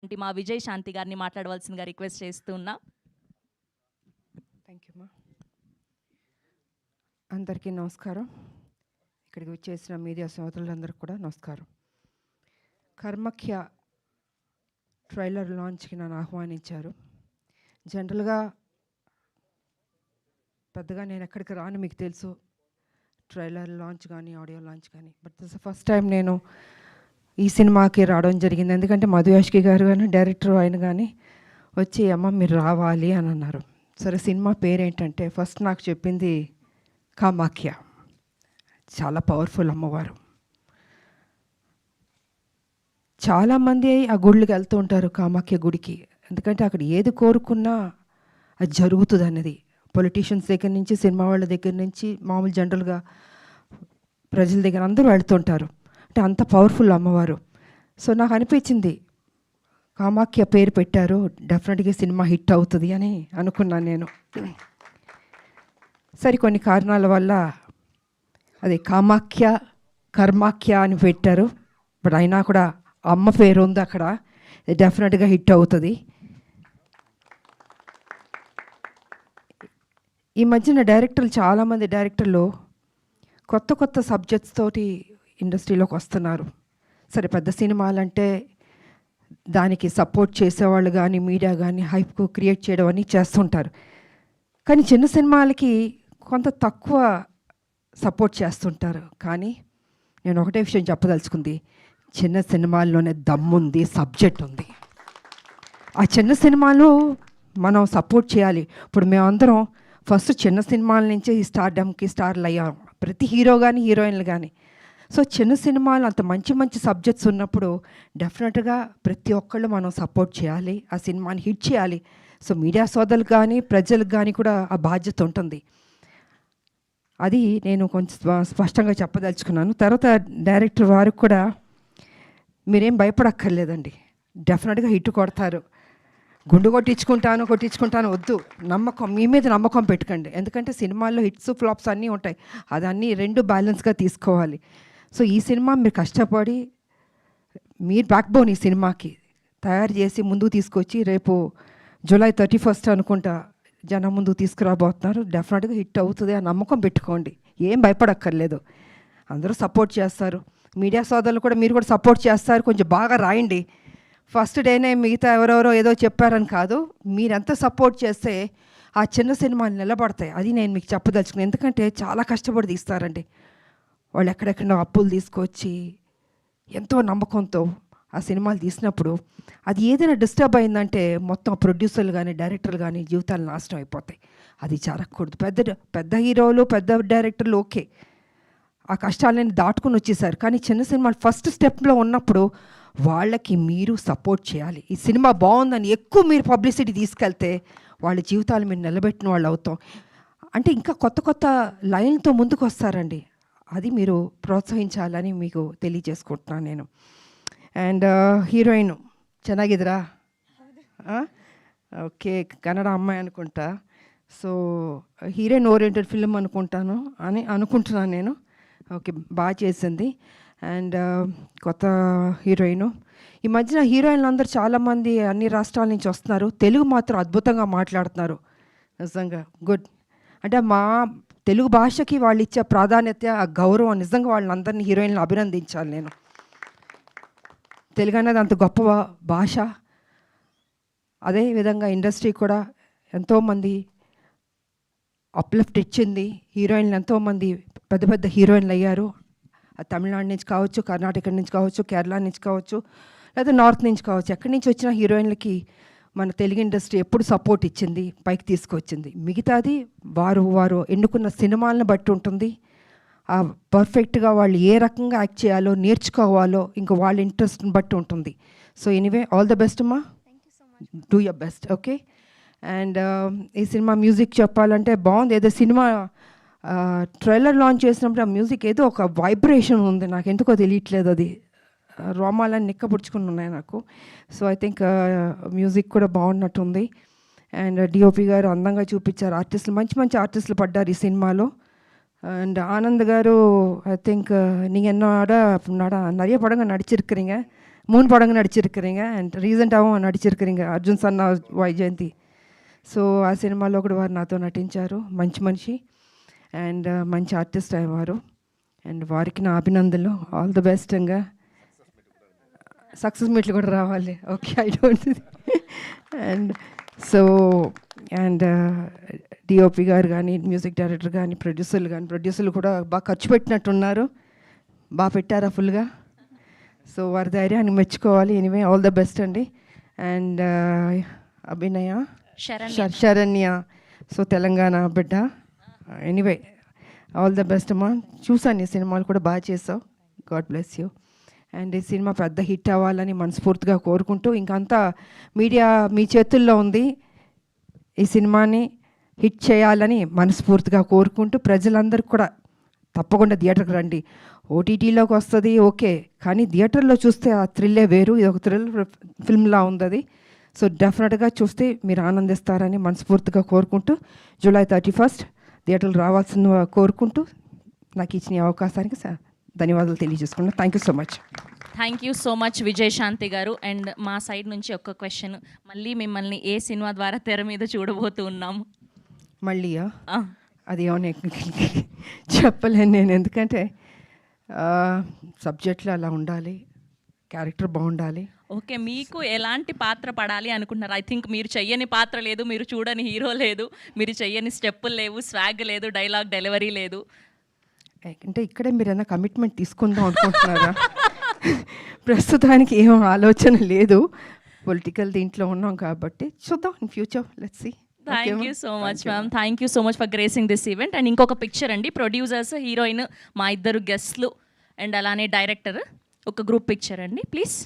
మా విజయ్ శాంతి గారిని మాట్లాడవలసిందిగా రిక్వెస్ట్ చేస్తున్నా. థ్యాంక్ యూ మా. అందరికీ నమస్కారం. ఇక్కడికి వచ్చేసిన మీడియా సోదరులందరికీ కూడా నమస్కారం. కర్మఖ్య ట్రైలర్ లాంచ్కి నన్ను ఆహ్వానించారు. జనరల్గా పెద్దగా నేను ఎక్కడికి రాను, మీకు తెలుసు, ట్రైలర్ లాంచ్ కానీ ఆడియో లాంచ్ కానీ. బట్ దిస్ ఫస్ట్ టైం నేను ఈ సినిమాకి రావడం జరిగింది. ఎందుకంటే మధు యాష్కి గారు కానీ డైరెక్టర్ ఆయన కానీ వచ్చి అమ్మ మీరు రావాలి అని అన్నారు. సరే సినిమా పేరేంటంటే ఫస్ట్ నాకు చెప్పింది కామాఖ్య. చాలా పవర్ఫుల్ అమ్మవారు. చాలామంది ఆ గుళ్ళకి వెళ్తూ ఉంటారు, కామాఖ్య గుడికి. ఎందుకంటే అక్కడ ఏది కోరుకున్నా అది జరుగుతుంది అన్నది. పొలిటీషియన్స్ దగ్గర నుంచి, సినిమా వాళ్ళ దగ్గర నుంచి, మామూలు జనరల్గా ప్రజల దగ్గర అందరూ వెళ్తుంటారు. అంటే అంత పవర్ఫుల్ అమ్మవారు. సో నాకు అనిపించింది కామాఖ్య పేరు పెట్టారు, డెఫినెట్గా సినిమా హిట్ అవుతుంది అని అనుకున్నాను నేను. సరే కొన్ని కారణాల వల్ల అది కామాఖ్య కర్మాఖ్య అని పెట్టారు. బట్ అయినా కూడా అమ్మ పేరు ఉంది అక్కడ, డెఫినెట్గా హిట్ అవుతుంది. ఈ మధ్యన డైరెక్టర్లు, చాలామంది డైరెక్టర్లు కొత్త కొత్త సబ్జెక్ట్స్ తోటి ఇండస్ట్రీలోకి వస్తున్నారు. సరే పెద్ద సినిమాలంటే దానికి సపోర్ట్ చేసేవాళ్ళు కానీ మీడియా కానీ హైప్ క్రియేట్ చేయడం అని చేస్తుంటారు. కానీ చిన్న సినిమాలకి కొంత తక్కువ సపోర్ట్ చేస్తుంటారు. కానీ నేను ఒకటే విషయం చెప్పదలుచుకుంది, చిన్న సినిమాల్లోనే దమ్ముంది, సబ్జెక్ట్ ఉంది. ఆ చిన్న సినిమాలు మనం సపోర్ట్ చేయాలి. ఇప్పుడు మేమందరం ఫస్ట్ చిన్న సినిమాల నుంచే ఈ స్టార్డమ్కి స్టార్లు అయ్యాం, ప్రతి హీరో కానీ హీరోయిన్లు కానీ. సో చిన్న సినిమాలు అంత మంచి మంచి సబ్జెక్ట్స్ ఉన్నప్పుడు డెఫినెట్గా ప్రతి ఒక్కళ్ళు మనం సపోర్ట్ చేయాలి, ఆ సినిమాని హిట్ చేయాలి. సో మీడియా సోదరులకు కానీ ప్రజలకు కానీ కూడా ఆ బాధ్యత ఉంటుంది. అది నేను కొంచెం స్పష్టంగా చెప్పదలుచుకున్నాను. తర్వాత డైరెక్టర్ వారికి కూడా మీరేం భయపడక్కర్లేదండి, డెఫినెట్గా హిట్ కొడతారు. గుండు కొట్టించుకుంటాను వద్దు, నమ్మకం మీ మీద నమ్మకం పెట్టుకోండి. ఎందుకంటే సినిమాల్లో హిట్స్ ఫ్లాప్స్ అన్నీ ఉంటాయి, అదన్నీ రెండు బ్యాలెన్స్గా తీసుకోవాలి. సో ఈ సినిమా మీరు కష్టపడి, మీరు బ్యాక్ బోన్ ఈ సినిమాకి తయారు చేసి ముందుకు తీసుకొచ్చి రేపు జూలై 31 అనుకుంటా జనం ముందుకు తీసుకురాబోతున్నారు. డెఫినెట్గా హిట్ అవుతుంది, ఆ నమ్మకం పెట్టుకోండి, ఏం భయపడక్కర్లేదు. అందరూ సపోర్ట్ చేస్తారు, మీడియా సోదరులు కూడా మీరు కూడా సపోర్ట్ చేస్తారు. కొంచెం బాగా రాయండి. ఫస్ట్ డేనే మిగతా ఎవరెవరో ఏదో చెప్పారని కాదు, మీరెంత సపోర్ట్ చేస్తే ఆ చిన్న సినిమాలు నిలబడతాయి. అది నేను మీకు చెప్పదలుచుకున్నాను. ఎందుకంటే చాలా కష్టపడి తీస్తారండి వాళ్ళు, ఎక్కడెక్కడో అప్పులు తీసుకొచ్చి ఎంతో నమ్మకంతో ఆ సినిమాలు తీసినప్పుడు అది ఏదైనా డిస్టర్బ్ అయిందంటే మొత్తం ప్రొడ్యూసర్లు కానీ డైరెక్టర్లు కానీ జీవితాలు నాశనం అయిపోతాయి. అది జరగకూడదు. పెద్ద హీరోలు పెద్ద డైరెక్టర్లు ఓకే, ఆ కష్టాలని దాటుకుని వచ్చేసారు. కానీ చిన్న సినిమాలు ఫస్ట్ స్టెప్లో ఉన్నప్పుడు వాళ్ళకి మీరు సపోర్ట్ చేయాలి. ఈ సినిమా బాగుందని ఎక్కువ మీరు పబ్లిసిటీ తీసుకెళ్తే వాళ్ళ జీవితాలు మీరు నిలబెట్టిన వాళ్ళు అవుతాం. అంటే ఇంకా కొత్త కొత్త లైన్తో ముందుకు వస్తారండి, అది మీరు ప్రోత్సహించాలని మీకు తెలియజేసుకుంటున్నాను నేను. అండ్ హీరోయిన్ ಚೆನ್ನಾಗಿದ್ದೀರಾ? ఓకే, కన్నడ అమ్మాయి అనుకుంటా. సో హీరోయిన్ ఓరియంటెడ్ ఫిల్మ్ అనుకుంటున్నాను నేను. ఓకే, బాగా చేసింది. అండ్ కొత్త హీరోయిన్. ఈ మధ్యన హీరోయిన్లు అందరూ చాలామంది అన్ని రాష్ట్రాల నుంచి వస్తున్నారు, తెలుగు మాత్రం అద్భుతంగా మాట్లాడుతున్నారు. నిజంగా గుడ్. అంటే మా తెలుగు భాషకి వాళ్ళు ఇచ్చే ప్రాధాన్యత, ఆ గౌరవం, నిజంగా వాళ్ళందరినీ హీరోయిన్లు అభినందించాలి నేను. తెలుగు అనేది అంత గొప్ప భాష. అదేవిధంగా ఇండస్ట్రీ కూడా ఎంతోమంది అప్లిఫ్ట్ ఇచ్చింది. హీరోయిన్లు ఎంతోమంది పెద్ద పెద్ద హీరోయిన్లు అయ్యారు. తమిళనాడు నుంచి కావచ్చు, కర్ణాటక నుంచి కావచ్చు, కేరళ నుంచి కావచ్చు, లేదా నార్త్ నుంచి కావచ్చు, ఎక్కడి నుంచి వచ్చిన హీరోయిన్లకి మన తెలుగు ఇండస్ట్రీ ఎప్పుడు సపోర్ట్ ఇచ్చింది, పైకి తీసుకొచ్చింది. మిగతాది వారు ఎన్నుకున్న సినిమాలను బట్టి ఉంటుంది. పర్ఫెక్ట్గా వాళ్ళు ఏ రకంగా యాక్ట్ చేయాలో నేర్చుకోవాలో ఇంకా వాళ్ళ ఇంట్రెస్ట్ని బట్టి ఉంటుంది. So anyway, all the best అమ్మా, do your best. Okay. And ఈ సినిమా మ్యూజిక్ చెప్పాలంటే బాగుంది. ఏదో సినిమా ట్రైలర్ లాంచ్ చేసినప్పుడు ఆ మ్యూజిక్ ఏదో ఒక వైబ్రేషన్ ఉంది, నాకు ఎందుకో తెలియట్లేదు, అది రోమాలని నిక్కపుడుచుకుని ఉన్నాయి నాకు. సో ఐ థింక్ మ్యూజిక్ కూడా బాగున్నట్టుంది. అండ్ డిఓపి గారు అందంగా చూపించారు, ఆర్టిస్టులు మంచి మంచి ఆర్టిస్టులు పడ్డారు ఈ సినిమాలో. అండ్ ஆனந்த் గారు ஐ திங்க் நீங்கள் என்னோட நிறைய படங்கள் நடிச்சிருக்கிறீங்க, மூணு படங்க நடிச்சிருக்கிறீங்க అండ్ రీసెంట్గా నడిచిరుக்கிறீங்க అర్జున్ సన్న వైజయంతి. సో ఆ సినిమాలో కూడా వారు నాతో నటించారు. మంచి మనిషి అండ్ మంచి ఆర్టిస్ట్ అయ్యేవారు. అండ్ వారికి నా అభినందనలు. All the best. ఇంకా సక్సెస్ మీట్లు కూడా రావాలి. Okay, I don't and so and DOP గారు కానీ, మ్యూజిక్ డైరెక్టర్ కానీ, ప్రొడ్యూసర్లు కూడా బాగా ఖర్చు పెట్టినట్టున్నారు. బాగా పెట్టారా ఫుల్గా? సో వారి ధైర్యాన్ని మెచ్చుకోవాలి. ఎనీవే ఆల్ ద బెస్ట్ అండి. అండ్ అభినయ శరణ్య, సో తెలంగాణ బిడ్డ. ఎనీవే ఆల్ ద బెస్ట్ అమ్మా. చూసాను ఈ సినిమాలు కూడా బాగా చేసావు. God bless you. అండ్ ఈ సినిమా పెద్ద హిట్ అవ్వాలని మనస్ఫూర్తిగా కోరుకుంటూ, ఇంకంతా మీడియా మీ చేతుల్లో ఉంది. ఈ సినిమాని హిట్ చేయాలని మనస్ఫూర్తిగా కోరుకుంటూ, ప్రజలందరికీ కూడా తప్పకుండా థియేటర్కి రండి. ఓటీటీలోకి వస్తుంది ఓకే, కానీ థియేటర్లో చూస్తే ఆ థ్రిల్లే వేరు. ఇది ఒక థ్రిల్ ఫిల్మ్లా ఉంది అది. సో డెఫినెట్గా చూస్తే మీరు ఆనందిస్తారని మనస్ఫూర్తిగా కోరుకుంటూ, జూలై 31 థియేటర్లు రావాల్సిన కోరుకుంటూ, నాకు ఇచ్చిన ఈ అవకాశానికి ధన్యవాదాలు తెలియజేసుకున్నాను. Thank you so much. Thank you so much Vijayashanti garu. And మా సైడ్ నుంచి ఒక క్వశ్చన్, మళ్ళీ మిమ్మల్ని ఏ సినిమా ద్వారా తెర మీద చూడబోతూ ఉన్నాము? మళ్ళీయా? అది ఏమన్నా చెప్పలేను నేను, ఎందుకంటే సబ్జెక్ట్లో అలా ఉండాలి, క్యారెక్టర్ బాగుండాలి. ఓకే, మీకు ఎలాంటి పాత్ర పడాలి అనుకుంటున్నారు? ఐ థింక్ మీరు చెయ్యని పాత్ర లేదు, మీరు చూడని హీరో లేదు, మీరు చెయ్యని స్టెప్పులు లేవు, స్వాగ్ లేదు, డైలాగ్ డెలివరీ లేదు. అంటే ఇక్కడే మీరు ఏమైనా కమిట్మెంట్ తీసుకుందాం అనుకుంటున్నారా? ప్రస్తుతానికి ఏం ఆలోచన లేదు. పొలిటికల్ దీంట్లో ఉన్నాం కాబట్టి చూద్దాం in future. Let's see. Thank you so much ma'am. Thank you so much for gracing this event. And ఇంకొక పిక్చర్ అండి, ప్రొడ్యూసర్స్, హీరోయిన్, మా ఇద్దరు గెస్ట్లు అండ్ అలానే డైరెక్టర్, ఒక గ్రూప్ పిక్చర్ అండి ప్లీజ్.